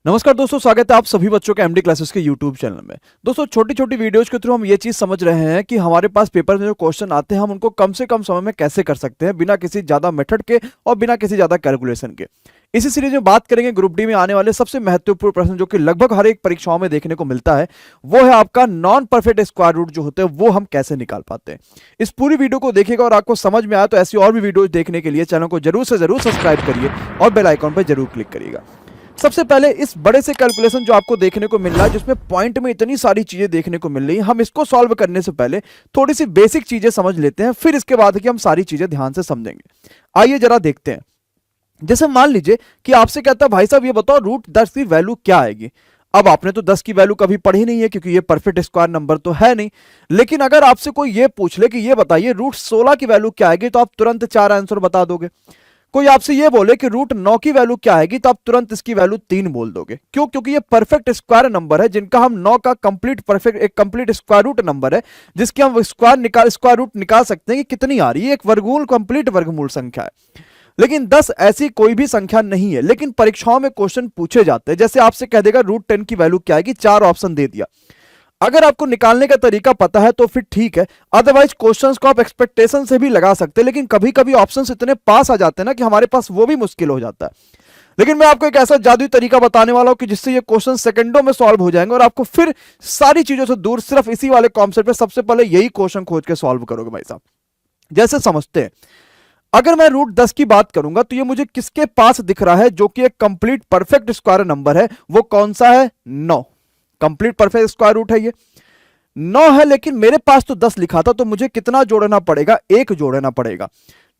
नमस्कार दोस्तों, स्वागत है आप सभी बच्चों के एमडी क्लासेस के यूट्यूब चैनल में। दोस्तों, छोटी छोटी वीडियोज के थ्रू हम ये चीज़ समझ रहे हैं कि हमारे पास पेपर में जो क्वेश्चन आते हैं हम उनको कम से कम समय में कैसे कर सकते हैं बिना किसी ज़्यादा मेथड के और बिना किसी ज़्यादा कैलकुलेशन के। इसी सीरीज में बात करेंगे ग्रुप डी में आने वाले सबसे महत्वपूर्ण प्रश्न जो कि लगभग हर एक परीक्षाओं में देखने को मिलता है, वो है आपका नॉन परफेक्ट स्क्वायर रूट जो होते हैं वो हम कैसे निकाल पाते हैं। इस पूरी वीडियो को देखिएगा और आपको समझ में आया तो ऐसी और भी वीडियोज देखने के लिए चैनल को जरूर से जरूर सब्सक्राइब करिए और बेल आइकॉन पर जरूर क्लिक करिएगा। सबसे पहले इस बड़े से कैलकुलेशन जो आपको देखने को मिल रहा है, जिसमें पॉइंट में इतनी सारी चीजें देखने को मिल रही हैं, हम इसको सॉल्व करने से पहले थोड़ी सी बेसिक चीजें समझ लेते हैं, फिर इसके बाद कि हम सारी चीजें ध्यान से समझेंगे। आइए जरा देखते हैं। जैसे मान लीजिए कि आपसे कहता है भाई साहब ये बताओ रूट 10 की वैल्यू क्या आएगी। अब आपने तो 10 की वैल्यू कभी पढ़ी नहीं है क्योंकि ये परफेक्ट स्क्वायर नंबर तो है नहीं। लेकिन अगर आपसे कोई ये पूछ ले कि ये बताइए रूट 16 की वैल्यू क्या आएगी, तो आप तुरंत 4 आंसर बता दोगे। कोई आपसे ये बोले कि रूट 9 की वैल्यू क्या आएगी, तो आप तुरंत इसकी वैल्यू 3 बोल दोगे। क्यों? क्योंकि ये परफेक्ट स्क्वायर नंबर है, जिनका हम 9 का कंप्लीट परफेक्ट एक कंप्लीट स्क्वायर रूट नंबर है, जिसकी हम स्क्वायर रूट निकाल सकते हैं कि कितनी आ रही है। एक वर्गमूल कंप्लीट वर्गमूल संख्या है। लेकिन 10 ऐसी कोई भी संख्या नहीं है, लेकिन परीक्षाओं में क्वेश्चन पूछे जाते हैं। जैसे आपसे कह देगा रूट 10 की वैल्यू क्या आएगी, 4 ऑप्शन दे दिया। अगर आपको निकालने का तरीका पता है तो फिर ठीक है, अदरवाइज क्वेश्चंस को आप एक्सपेक्टेशन से भी लगा सकते हैं। लेकिन कभी कभी ऑप्शंस इतने पास आ जाते हैं ना कि हमारे पास वो भी मुश्किल हो जाता है। लेकिन मैं आपको एक ऐसा जादुई तरीका बताने वाला हूं कि जिससे ये क्वेश्चन सेकंडों में सॉल्व हो जाएंगे और आपको फिर सारी चीजों से दूर सिर्फ इसी वाले कॉन्सेप्ट पे सबसे पहले यही क्वेश्चन खोज के सॉल्व करोगे भाई साहब। जैसे समझते हैं, अगर मैं रूट 10 की बात करूंगा तो ये मुझे किसके पास दिख रहा है जो कि एक कंप्लीट परफेक्ट स्क्वायर नंबर है। वो कौन सा है? 9। कंप्लीट परफेक्ट स्क्वायर रूट है ये 9 है। लेकिन मेरे पास तो 10 लिखा था, तो मुझे कितना जोड़ना पड़ेगा? 1 जोड़ना पड़ेगा।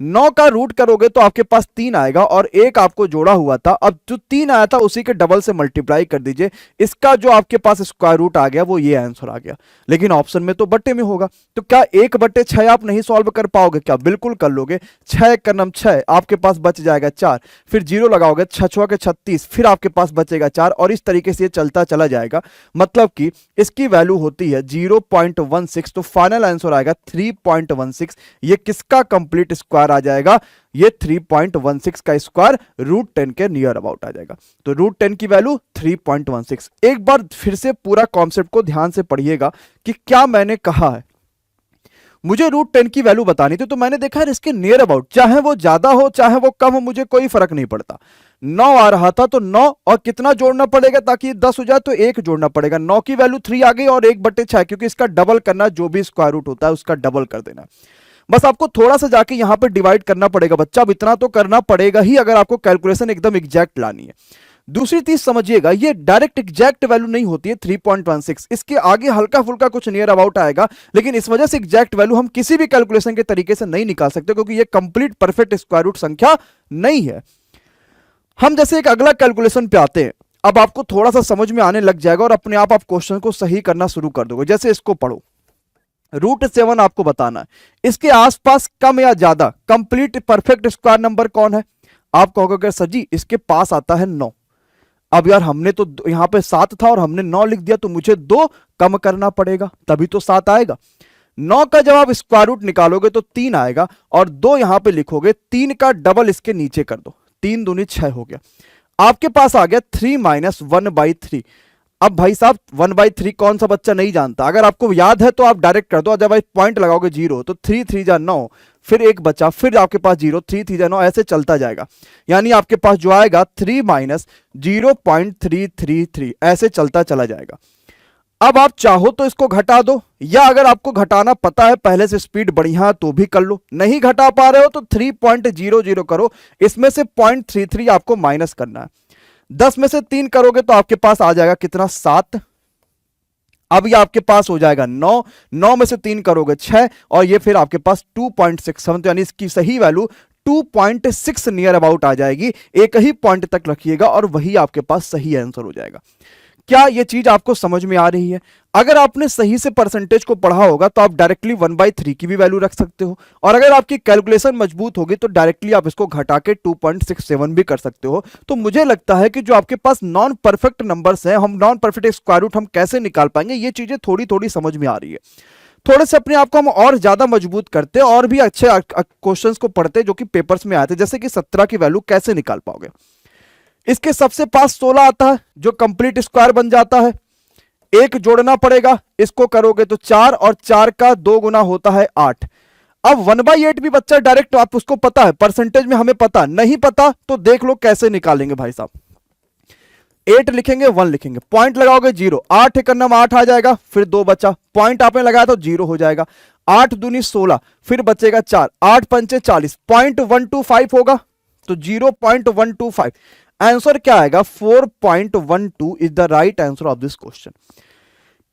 9 का रूट करोगे तो आपके पास 3 आएगा और 1 आपको जोड़ा हुआ था। अब जो 3 आया था उसी के डबल से मल्टीप्लाई कर दीजिए। इसका जो आपके पास स्क्वायर रूट आ गया वो ये आंसर आ गया। लेकिन ऑप्शन में तो बट्टे में होगा, तो क्या 1/6 आप नहीं सॉल्व कर पाओगे? क्या बिल्कुल कर लोगे। 6 का नम 6, आपके पास बच जाएगा 4, फिर 0 लगाओगे, 6 के 36, फिर आपके पास बचेगा 4, और इस तरीके से ये चलता चला जाएगा। मतलब कि इसकी वैल्यू होती है 0.16, तो फाइनल आंसर आएगा 3.16। ये किसका कंप्लीट स्क्वायर आ जाएगा? ये 3.16 का स्क्वायर रूट 10 के नियर अबाउट आ जाएगा। तो रूट 10 की वैल्यू 3.16। एक बार फिर से पूरा कॉन्सेप्ट को ध्यान से पढ़िएगा कि क्या मैंने कहा है। मुझे रूट 10 की वैल्यू बतानी थी, तो मैंने देखा है इसके नियर अबाउट, चाहे वो ज्यादा हो चाहे वो कम हो, मुझे कोई फर्क नहीं पड़ता। 9 आ रहा था तो 9 और कितना जोड़ना पड़ेगा ताकि 10 हो जाए, तो 1 जोड़ना पड़ेगा। 9 की वैल्यू 3 आ गई और 1/6, क्योंकि इसका डबल करना, जो भी स्क्वायर रूट होता है उसका डबल कर देना। बस आपको थोड़ा सा जाके यहां पे डिवाइड करना पड़ेगा बच्चा। अब इतना तो करना पड़ेगा ही अगर आपको कैलकुलेशन एकदम एग्जैक्ट लानी है। दूसरी चीज समझिएगा, ये डायरेक्ट एग्जैक्ट वैल्यू नहीं होती है 3.16, इसके आगे हल्का फुल्का कुछ नियर अबाउट आएगा। लेकिन इस वजह से एग्जैक्ट वैल्यू हम किसी भी कैलकुलेशन के तरीके से नहीं निकाल सकते, क्योंकि ये कंप्लीट परफेक्ट स्क्वायर रूट संख्या नहीं है। हम जैसे एक अगला कैलकुलेशन पे आते हैं। अब आपको थोड़ा सा समझ में आने लग जाएगा और अपने आप क्वेश्चन को सही करना शुरू कर दोगे। जैसे इसको पढ़ो, रूट 7 आपको बताना है, इसके आसपास कम या ज्यादा कंप्लीट परफेक्ट स्क्वायर नंबर कौन है? आप कहोगे सर जी इसके पास आता है 9। अब यार हमने तो यहां पे 7 था और हमने 9 लिख दिया, तो मुझे 2 कम करना पड़ेगा तभी तो 7 आएगा। 9 का जब आप स्क्वायर रूट निकालोगे तो 3 आएगा और 2 यहां पे लिखोगे, 3 का डबल इसके नीचे कर दो, 3 दूनी 6 हो गया। आपके पास आ गया 3 - 1/3। अब भाई साहब 1/3 कौन सा बच्चा नहीं जानता? अगर आपको याद है तो आप डायरेक्ट कर दो। जब आप पॉइंट लगाओगे 0, तो 3 3 जा 9, फिर 1 बचा, फिर आपके पास 0, 3 3 जा 9, ऐसे चलता जाएगा। यानी आपके पास जो आएगा 3 - 0.333, ऐसे चलता चला जाएगा। अब आप चाहो तो इसको घटा दो, या अगर आपको घटाना पता है, पहले से स्पीड बढ़िया तो भी कर लो। नहीं घटा पा रहे हो तो 3.00 करो, इसमें से 0.33 आपको माइनस करना है। 10 में से 3 करोगे तो आपके पास आ जाएगा कितना? 7। अब ये आपके पास हो जाएगा 9, 9 में से 3 करोगे 6, और ये फिर आपके पास 2.67, यानी इसकी सही वैल्यू 2.6 नियर अबाउट आ जाएगी। एक ही पॉइंट तक रखिएगा और वही आपके पास सही आंसर हो जाएगा। क्या यह चीज आपको समझ में आ रही है? अगर आपने सही से परसेंटेज को पढ़ा होगा तो आप डायरेक्टली 1/3 की भी वैल्यू रख सकते हो, और अगर आपकी कैलकुलेशन मजबूत होगी तो डायरेक्टली आप इसको घटा के 2.67 भी कर सकते हो। तो मुझे लगता है कि जो आपके पास नॉन परफेक्ट नंबर्स हैं, हम नॉन परफेक्ट स्क्वायर रूट हम कैसे निकाल पाएंगे, ये चीजें थोड़ी थोड़ी समझ में आ रही है। थोड़े से अपने आप को हम और ज्यादा मजबूत करते और भी अच्छे क्वेश्चंस को पढ़ते जो कि पेपर्स में आए थे। जैसे कि 17 की वैल्यू कैसे निकाल पाओगे, इसके सबसे पास 16 आता है जो कंप्लीट स्क्वायर बन जाता है। एक जोड़ना पड़ेगा, इसको करोगे तो 4 और 4 का 2 गुना होता है 8। अब 1/8 भी बच्चा डायरेक्ट आप उसको पता है, परसेंटेज में हमें पता नहीं पता तो देख लो कैसे निकालेंगे भाई साहब। 8 लिखेंगे 1 लिखेंगे, पॉइंट लगाओगे 0, 8 एक नम 8 आ जाएगा, फिर 2 बचा, पॉइंट आपने लगाया तो 0 हो जाएगा। 8 दूनी 16, फिर बचेगा 4, 8 पंचे 40, 0.125 होगा तो 0.125। आंसर क्या आएगा? 4.12 is the right answer of this question.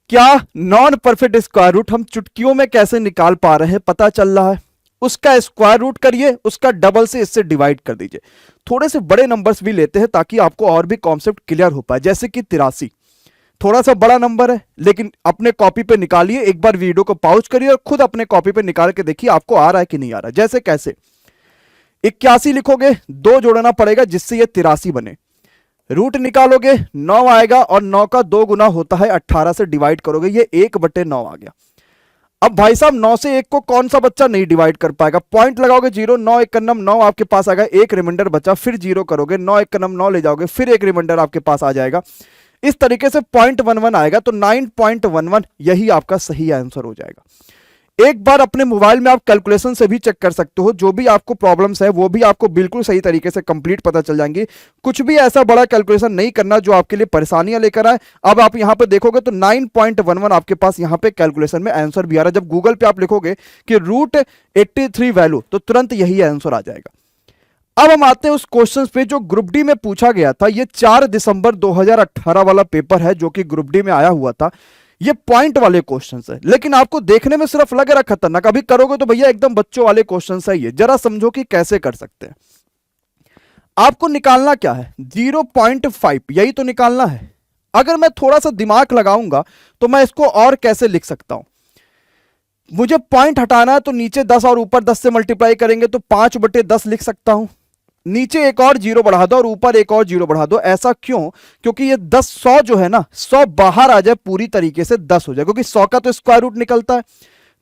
क्या नॉन परफेक्ट स्क्वायर रूट हम चुटकियों में कैसे निकाल पा रहे हैं पता चल रहा है। उसका स्क्वायर रूट करिए, उसका डबल से इससे डिवाइड कर दीजिए। थोड़े से बड़े नंबर्स भी लेते हैं ताकि आपको और भी कॉन्सेप्ट क्लियर हो पाए। जैसे कि 83 थोड़ा सा बड़ा नंबर है, लेकिन अपने कॉपी पे निकालिए, एक बार वीडियो को पॉज करिए और खुद अपने कॉपी पे निकाल के देखिए आपको आ रहा है कि नहीं आ रहा है। जैसे कैसे 81 लिखोगे, 2 जोड़ना पड़ेगा जिससे ये 83 बने, रूट निकालोगे 9 आएगा और 9 का 2 गुना होता है 18 से डिवाइड करोगे, ये 1/9 आ गया। अब भाई साहब 9 से 1 को कौन सा बच्चा नहीं डिवाइड कर पाएगा? पॉइंट लगाओगे 0, 9 1 नम 9 आपके पास आएगा, एक रिमाइंडर बचा, फिर 0 करोगे, 9 1 नम 9 ले जाओगे, फिर एक रिमाइंडर आपके पास आ जाएगा। इस तरीके से 0.11 आएगा तो 9.11 यही आपका सही आंसर हो जाएगा। एक बार अपने मोबाइल में आप कैलकुलेशन से भी चेक कर सकते हो, जो भी आपको प्रॉब्लम्स है वो भी आपको बिल्कुल सही तरीके से कंप्लीट पता चल जाएंगी। कुछ भी ऐसा बड़ा कैलकुलेशन नहीं करना जो आपके लिए परेशानियां लेकर आए। अब आप यहां पे देखोगे तो 9.11 आपके पास यहां पे कैलकुलेशन में आंसर भी आ रहा है। जब गूगल पे आप लिखोगे कि √83 वैल्यू तो तुरंत यही आंसर आ जाएगा। अब हम आते हैं उस क्वेश्चन पे जो ग्रुप डी में पूछा गया था। ये 4 दिसंबर 2018 वाला पेपर है जो कि ग्रुप डी में आया हुआ था। ये पॉइंट वाले क्वेश्चंस है, लेकिन आपको देखने में सिर्फ लग रहा खतरनाक, अभी करोगे तो भैया एकदम बच्चों वाले क्वेश्चंस है। ये जरा समझो कि कैसे कर सकते हैं। आपको निकालना क्या है? 0.5, यही तो निकालना है। अगर मैं थोड़ा सा दिमाग लगाऊंगा तो मैं इसको और कैसे लिख सकता हूं? मुझे पॉइंट हटाना है तो नीचे 10 और ऊपर 10 से मल्टीप्लाई करेंगे तो 5/10 लिख सकता हूं। नीचे एक और 0 बढ़ा दो और ऊपर एक और 0 बढ़ा दो। ऐसा क्यों? क्योंकि ये 10 100 जो है ना, 100 बाहर आ जाए पूरी तरीके से 10 हो जाए, क्योंकि 100 का तो स्क्वायर रूट निकलता है,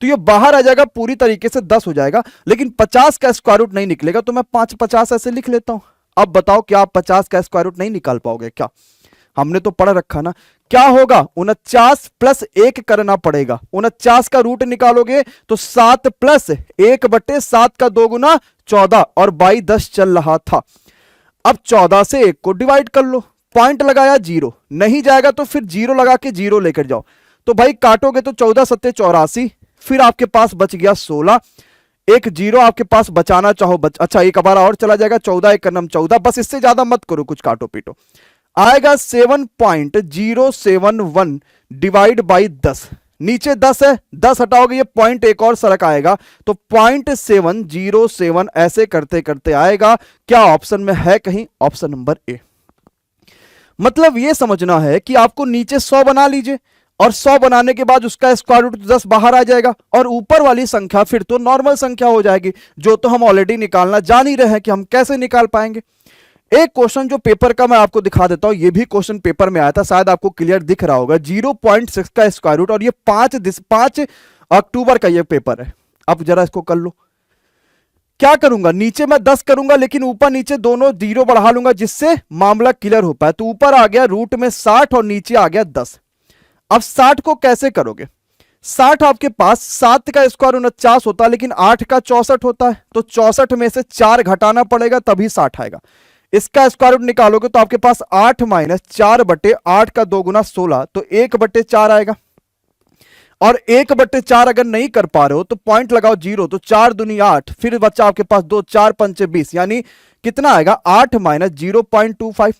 तो ये बाहर आ जाएगा पूरी तरीके से 10 हो जाएगा। लेकिन 50 का स्क्वायर रूट नहीं निकलेगा तो मैं 5/50 ऐसे लिख लेता हूं। अब बताओ क्या आप 50 का स्क्वायर रूट नहीं निकाल पाओगे क्या? हमने तो पढ़ रखा ना। क्या होगा? 49 + 1 करना पड़ेगा। 49 का रूट निकालोगे तो 7 + 1/7 का 2 गुना 14 और 22 चल रहा था। अब 14 से 1 को डिवाइड कर लो, पॉइंट लगाया 0 नहीं जाएगा तो फिर 0 लगा के 0 लेकर जाओ, तो भाई काटोगे तो 14 7 84, फिर आपके पास बच गया 16। एक 0 आपके पास बचाना चाहो अच्छा एक बार और चला जाएगा, 14 1 नम 14, बस इससे ज्यादा मत करो, कुछ काटो पीटो, आएगा 7.071 डिवाइड बाई 10। नीचे 10 है, 10 हटाओगे ये पॉइंट एक और सरक आएगा तो 0.707 ऐसे करते करते आएगा। क्या ऑप्शन में है कहीं? Option number A. मतलब ये समझना है कि आपको नीचे 100 बना लीजिए और 100 बनाने के बाद उसका स्क्वायर रूट 10 बाहर आ जाएगा और ऊपर वाली संख्या फिर तो नॉर्मल संख्या हो जाएगी, जो तो हम ऑलरेडी निकालना जान ही रहे हैं कि हम कैसे निकाल पाएंगे। एक क्वेश्चन जो पेपर का मैं आपको दिखा देता हूं, ये भी क्वेश्चन पेपर में आया था, शायद आपको क्लियर दिख रहा होगा। 0.6 का स्क्वायर रूट और ये 5 अक्टूबर का ये पेपर है। अब जरा इसको कर लो। क्या करूंगा? नीचे मैं 10 करूंगा लेकिन ऊपर नीचे दोनों 0 बढ़ा लूंगा जिससे मामला क्लियर हो पाए। तो ऊपर आ गया रूट में 60 और नीचे आ गया 10। अब 60 को कैसे करोगे? 60 आपके पास 7 का स्क्वायर 49 होता है लेकिन 8 का 64 होता है, तो 64 में से 4 घटाना पड़ेगा तभी 60 आएगा। इसका स्क्वायर रूट निकालोगे तो आपके पास 8 - 4/8 का 2 गुना 16, तो 1/4 आएगा। और 1/4 अगर नहीं कर पा रहे हो तो पॉइंट लगाओ 0, तो 4 दूनी 8, फिर बच्चा आपके पास 2 4 5 20, यानी कितना आएगा? 8 - 0.25,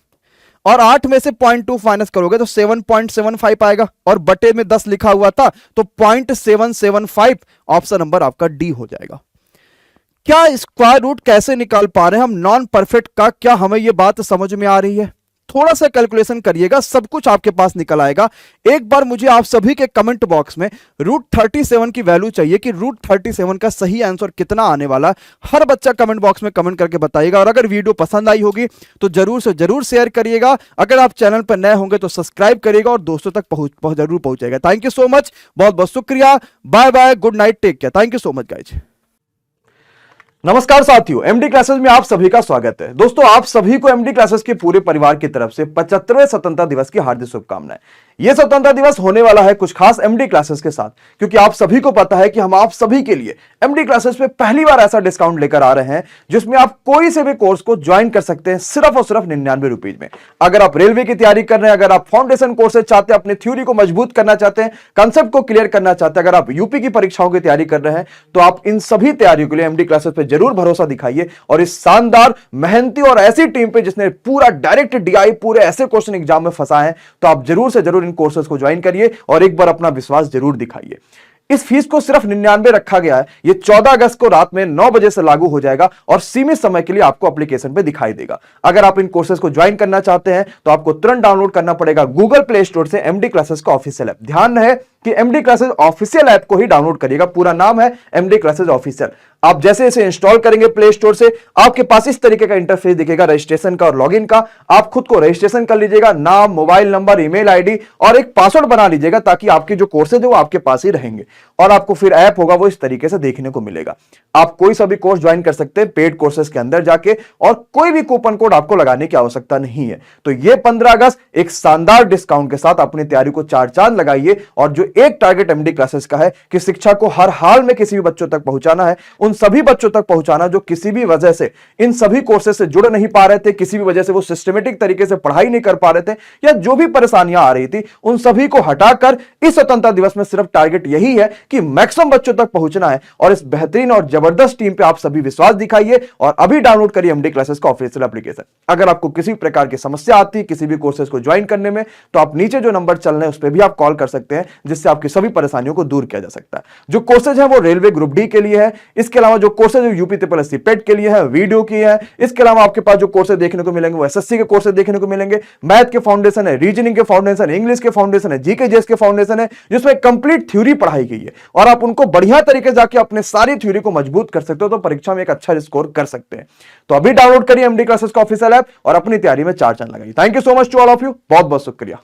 और 8 में से 0.2 माइनस करोगे तो 7.75 आएगा, और बटे में 10 लिखा हुआ था तो 0.775 ऑप्शन नंबर आपका डी हो जाएगा। क्या स्क्वायर रूट कैसे निकाल पा रहे हैं हम नॉन परफेक्ट का? क्या हमें यह बात समझ में आ रही है? थोड़ा सा कैलकुलेशन करिएगा, सब कुछ आपके पास निकल आएगा। एक बार मुझे आप सभी के कमेंट बॉक्स में √37 की वैल्यू चाहिए कि √37 का सही आंसर कितना आने वाला है। हर बच्चा कमेंट बॉक्स में कमेंट करके बताइएगा, और अगर वीडियो पसंद आई होगी तो जरूर से जरूर शेयर करिएगा। अगर आप चैनल पर नए होंगे तो सब्सक्राइब करिएगा और दोस्तों तक जरूर पहुंचेगा। थैंक यू सो मच, बहुत बहुत शुक्रिया, bye bye, good night, take care, thank you so much guys. नमस्कार साथियों, एमडी क्लासेस में आप सभी का स्वागत है। दोस्तों, आप सभी को एमडी क्लासेस के पूरे परिवार की तरफ से 75वें स्वतंत्रता दिवस की हार्दिक शुभकामनाएं। यह स्वतंत्रता दिवस होने वाला है कुछ खास एमडी क्लासेस के साथ, क्योंकि आप सभी को पता है कि हम आप सभी के लिए एमडी क्लासेस पे पहली बार ऐसा डिस्काउंट लेकर आ रहे हैं जिसमें आप कोई से भी कोर्स को ज्वाइन कर सकते हैं सिर्फ और सिर्फ 99 रुपीज में। अगर आप रेलवे की तैयारी कर रहे हैं, अगर आप फाउंडेशन कोर्सेज चाहते हैं, अपनी थ्योरी को मजबूत करना चाहते हैं, कंसेप्ट को क्लियर करना चाहते हैं, अगर आप यूपी की परीक्षाओं की तैयारी कर रहे हैं, तो आप इन सभी तैयारियों के लिए एमडी क्लासेस पे जरूर भरोसा दिखाइए और इस शानदार, मेहनती और ऐसी टीम पे जिसने पूरा डायरेक्ट डीआई पूरे ऐसे क्वेश्चन एग्जाम में फंसाए हैं, तो आप जरूर से जरूर इन कोर्सेज को ज्वाइन करिए और एक बार अपना विश्वास जरूर दिखाइए। इस फीस को सिर्फ 99 रखा गया है। यह 14 अगस्त को रात में 9 बजे से लागू हो जाएगा और सीमित समय के लिए आपको एप्लीकेशन पे दिखाई देगा। अगर आप इन कोर्सेज को ज्वाइन करना चाहते हैं तो आपको तुरंत डाउनलोड करना पड़ेगा गूगल प्ले स्टोर से एमडी क्लासेस का ऑफिशियल ऐप। ध्यान रहे कि एमडी क्लासेस ऑफिशियल ऐप को ही डाउनलोड करिएगा। पूरा नाम है एमडी क्लासेस ऑफिशियल। आप जैसे इसे इंस्टॉल करेंगे प्ले स्टोर से, आपके पास इस तरीके का इंटरफेस दिखेगा रजिस्ट्रेशन का और लॉगिन का। आप खुद को रजिस्ट्रेशन कर लीजिएगा, नाम, मोबाइल नंबर, ईमेल आईडी और एक पासवर्ड बना लीजिएगा, ताकि आपके जो कोर्सेज है वो आपके पास ही रहेंगे और आपको फिर ऐप होगा वो इस तरीके से देखने को मिलेगा। आप कोई सा भी कोर्स ज्वाइन कर सकते हैं पेड कोर्सेज के अंदर जाके और कोई भी कूपन कोड आपको लगाने की आवश्यकता नहीं है। तो ये 15 अगस्त एक शानदार डिस्काउंट के साथ अपनी तैयारी को चार चांद लगाइए और जो एक टारगेट एमडी क्लासेस का है कि शिक्षा को हर हाल में किसी भी बच्चों तक पहुंचाना है, उन सभी बच्चों तक पहुंचाना जो किसी भी वजह से इन सभी कोर्सेज से जुड़ नहीं पा रहे थे, किसी भी वजह से वो सिस्टमेटिक तरीके से पढ़ाई नहीं कर पा रहे थे या जो भी परेशानियां आ रही थी, उन सभी को हटाकर इस स्वतंत्रता दिवस में सिर्फ टारगेट यही है कि मैक्सिमम बच्चों तक पहुंचना है। और इस बेहतरीन और जबरदस्त टीम पे आप सभी विश्वास दिखाइए और अभी डाउनलोड करिए एमडी क्लासेस का ऑफिशियल एप्लीकेशन। अगर आपको किसी भी प्रकार की समस्या आती है किसी भी कोर्सेज को ज्वाइन करने में, तो आप नीचे जो नंबर चल रहे हैं उस पर भी आप कॉल कर सकते हैं, जिससे आपकी सभी परेशानियों को दूर किया जा सकता है। जो कोर्सेज है वो रेलवे ग्रुप डी के लिए है। इसके अलावा जो कोर्सेज यूपी ट्रिपल पेट के लिए है, वीडियो की है। इसके अलावा आपके पास जो कोर्सेज देखने को मिलेंगे वो एसएससी के कोर्सेज देखने को मिलेंगे, मैथ के फाउंडेशन है, रीजनिंग के फाउंडेशन, इंग्लिश के फाउंडेशन है, जीके जेएस के फाउंडेशन है, जिसमें कंप्लीट थ्योरी पढ़ाई गई है और आप उनको बढ़िया तरीके से जाके अपने सारी थ्योरी को मजबूत कर सकते हो, तो परीक्षा में एक अच्छा स्कोर कर सकते हैं। तो अभी डाउनलोड करिए एमडी क्लासेस का ऑफिशियल ऐप और अपनी तैयारी में चार चांद लगाइए। Thank you so much to all of you. बहुत बहुत शुक्रिया।